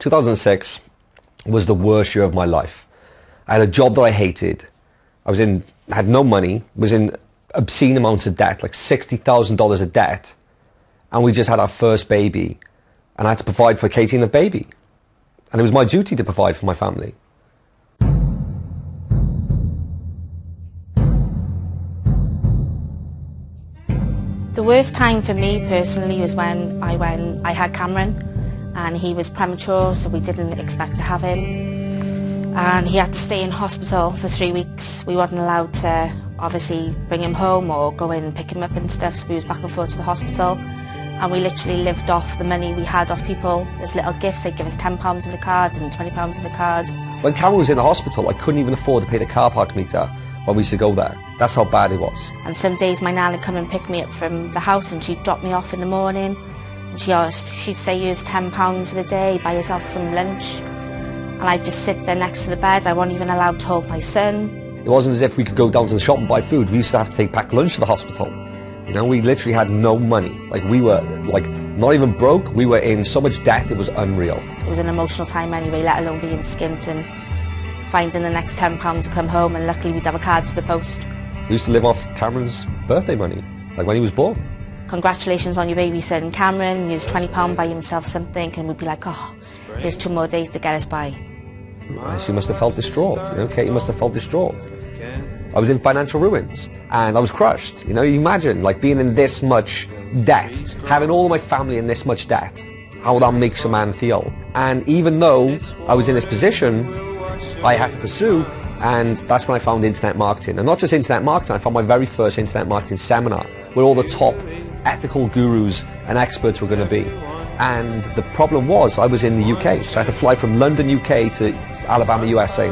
2006 was the worst year of my life. I had a job that I hated. Had no money, was in obscene amounts of debt, like $60,000 of debt. And we just had our first baby. And I had to provide for Katie and the baby. And it was my duty to provide for my family. The worst time for me personally was when I had Cameron, and he was premature, so we didn't expect to have him. And he had to stay in hospital for 3 weeks. We weren't allowed to obviously bring him home or go in and pick him up and stuff, so we was back and forth to the hospital. And we literally lived off the money we had off people as little gifts. They'd give us £10 in the cards and £20 in the cards. When Cameron was in the hospital, I couldn't even afford to pay the car park meter when we used to go there. That's how bad it was. And some days my nan would come and pick me up from the house, and she'd drop me off in the morning. And she'd say, here's £10 for the day, buy yourself some lunch. And I'd just sit there next to the bed. I wasn't even allowed to hold my son. It wasn't as if we could go down to the shop and buy food. We used to have to take packed lunch to the hospital. You know, we literally had no money. Like, we were, like, not even broke. We were in so much debt, it was unreal. It was an emotional time anyway, let alone being skint and finding the next £10 to come home, and luckily we'd have a card for the post. We used to live off Cameron's birthday money, like when he was born. Congratulations on your baby son, Cameron. He was £20, buy himself something, and we'd be like, oh, here's 2 more days to get us by. She must have felt distraught, you know, Katie must have felt distraught. I was in financial ruins, and I was crushed. You know, you imagine, like, being in this much debt, having all of my family in this much debt, how that makes a man feel. And even though I was in this position, I had to pursue, and that's when I found internet marketing. And not just internet marketing, I found my very first internet marketing seminar, where all the top ethical gurus and experts were going to be. And the problem was, I was in the UK, so I had to fly from London, UK to Alabama, USA.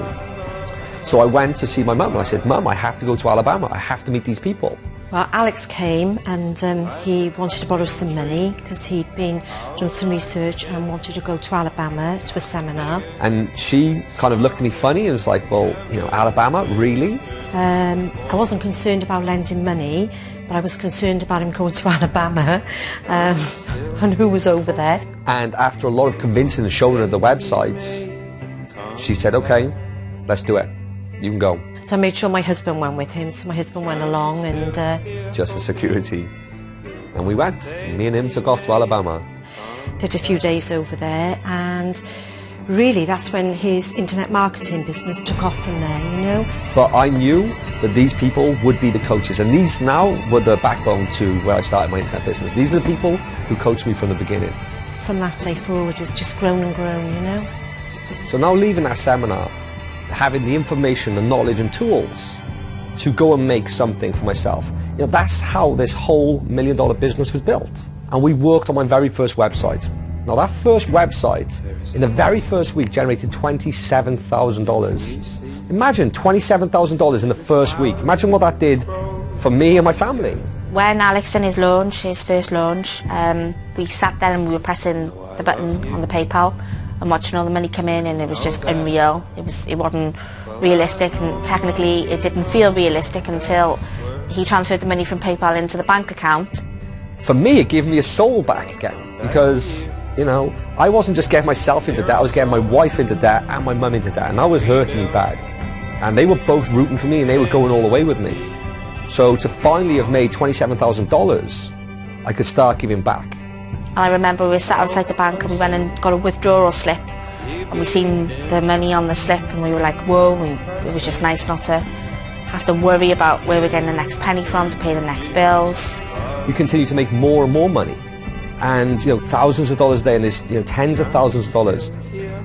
So I went to see my mum, and I said, Mum, I have to go to Alabama. I have to meet these people. Well, Alex came, and he wanted to borrow some money because he'd done some research and wanted to go to Alabama to a seminar. And she kind of looked at me funny and was like, well, you know, Alabama, really? I wasn't concerned about lending money, but I was concerned about him going to Alabama and who was over there. And after a lot of convincing and showing her the websites, she said, okay, let's do it. You can go. So I made sure my husband went with him, so my husband went along and... just as security. And we went. Me and him took off to Alabama. Did a few days over there, and really that's when his internet marketing business took off from there, you know. But I knew that these people would be the coaches, and these now were the backbone to where I started my internet business. These are the people who coached me from the beginning. From that day forward, it's just grown and grown, you know. So now leaving that seminar, having the information, the knowledge and tools to go and make something for myself. You know, that's how this whole $1 million business was built. And we worked on my very first website. Now that first website, in the very first week, generated $27,000. Imagine $27,000 in the first week. Imagine what that did for me and my family. When Alex done his first launch, we sat there and we were pressing the button on the PayPal and watching all the money come in, and it was just unreal. It wasn't realistic, and technically it didn't feel realistic until he transferred the money from PayPal into the bank account. For me, it gave me a soul back again, because, you know, I wasn't just getting myself into debt, I was getting my wife into debt and my mum into debt, and that was hurting me bad. And they were both rooting for me, and they were going all the way with me. So to finally have made $27,000, I could start giving back. And I remember we were sat outside the bank, and we went and got a withdrawal slip, and we seen the money on the slip, and we were like, whoa. It was just nice not to have to worry about where we're getting the next penny from to pay the next bills. We continue to make more and more money, and, you know, thousands of dollars a day, and there's, you know, tens of thousands of dollars,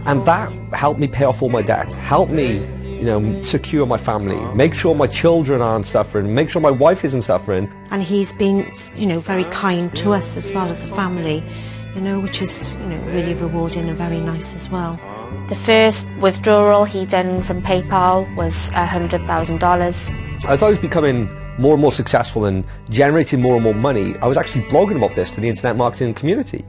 and that helped me pay off all my debt, helped me, you know, secure my family, make sure my children aren't suffering, make sure my wife isn't suffering. And he's been, you know, very kind to us as well as a family, you know, which is, you know, really rewarding and very nice as well. The first withdrawal he done from PayPal was $100,000. As I was becoming more and more successful and generating more and more money, I was actually blogging about this to the internet marketing community,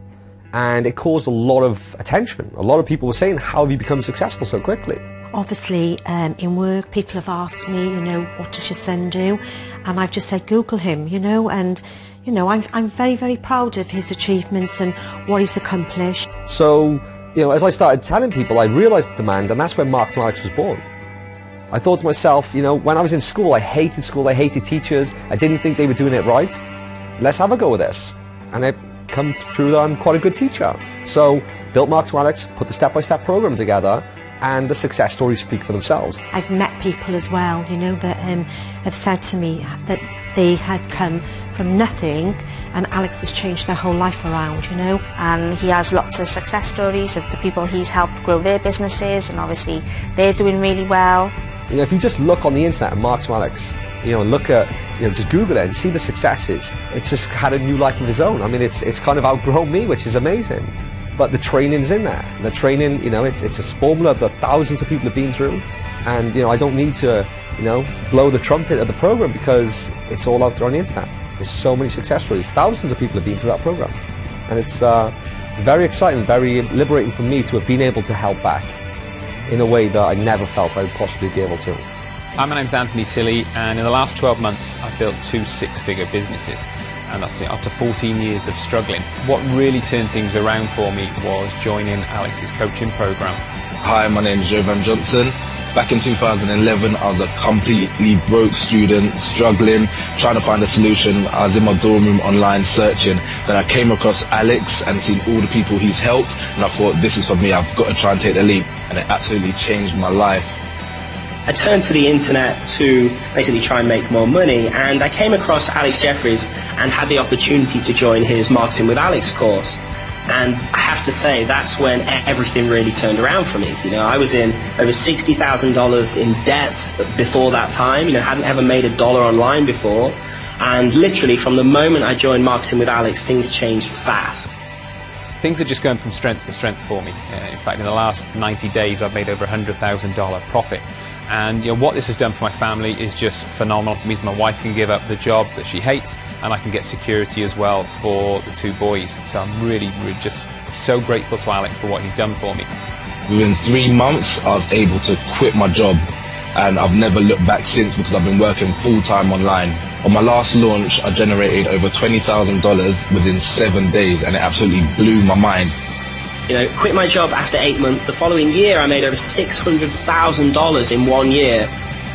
and it caused a lot of attention. A lot of people were saying, how have you become successful so quickly? Obviously, in work, people have asked me, you know, what does your son do? And I've just said, Google him, you know, and, you know, I'm very, very proud of his achievements and what he's accomplished. So as I started telling people, I realised the demand, and that's when Mark to Alex was born. I thought to myself, when I was in school, I hated teachers, I didn't think they were doing it right. Let's have a go with this. And I come through that I'm quite a good teacher. So, built Mark to Alex, put the step-by-step program together, and the success stories speak for themselves. I've met people as well, that have said to me that they have come from nothing and Alex has changed their whole life around, And he has lots of success stories of the people he's helped grow their businesses, and obviously they're doing really well. If you just look on the internet at Mark to Alex, look at, just Google it and see the successes. It's just had a new life of its own. I mean, it's kind of outgrown me, which is amazing. But the training's in there. The training, it's a formula that thousands of people have been through. And, I don't need to, blow the trumpet of the program because it's all out there on the internet. There's so many success stories. Thousands of people have been through that program. And it's very exciting, very liberating for me to have been able to help back in a way that I never felt I would possibly be able to. Hi, my name's Anthony Tilley, and in the last 12 months I've built 2 six-figure businesses, and that's after 14 years of struggling. What really turned things around for me was joining Alex's coaching program. Hi, my name's Jovan Johnson. Back in 2011, I was a completely broke student, struggling, trying to find a solution. I was in my dorm room online searching. Then I came across Alex and seen all the people he's helped, and I thought, this is for me, I've got to try and take the leap. And it absolutely changed my life. I turned to the internet to basically try and make more money, and I came across Alex Jeffries and had the opportunity to join his Marketing with Alex course. And I have to say, that's when everything really turned around for me. I was in over $60,000 in debt before that time. Hadn't ever made $1 online before. And literally from the moment I joined Marketing with Alex, things changed fast. Things are just going from strength to strength for me. In fact, in the last 90 days, I've made over $100,000 profit. And what this has done for my family is just phenomenal. It means my wife can give up the job that she hates, and I can get security as well for the 2 boys. So I'm really just so grateful to Alex for what he's done for me. Within 3 months, I was able to quit my job, and I've never looked back since because I've been working full-time online. On my last launch, I generated over $20,000 within 7 days, and it absolutely blew my mind. Quit my job after 8 months. The following year, I made over $600,000 in 1 year.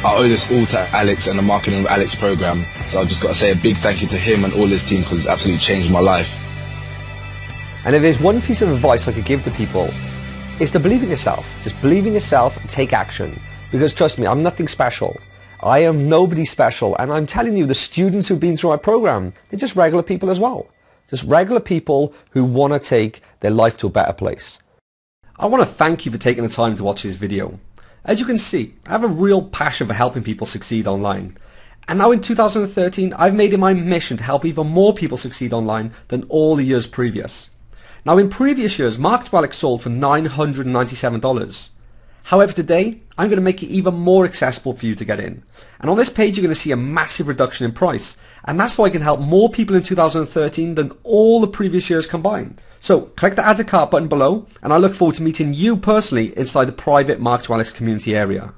I owe this all to Alex and the Marketing with Alex program. So I've just got to say a big thank you to him and all his team because it's absolutely changed my life. And if there's one piece of advice I could give to people, it's to believe in yourself. Just believe in yourself and take action. Because trust me, I'm nothing special. I am nobody special. And I'm telling you, the students who've been through my program, they're just regular people as well. Just regular people who want to take their life to a better place. I want to thank you for taking the time to watch this video. As you can see, I have a real passion for helping people succeed online. And now in 2013, I've made it my mission to help even more people succeed online than all the years previous. Now in previous years, Mark to Alex sold for $997. However, today, I'm going to make it even more accessible for you to get in. And on this page, you're going to see a massive reduction in price. And that's so I can help more people in 2013 than all the previous years combined. So click the Add to Cart button below, and I look forward to meeting you personally inside the private Mark to Alex community area.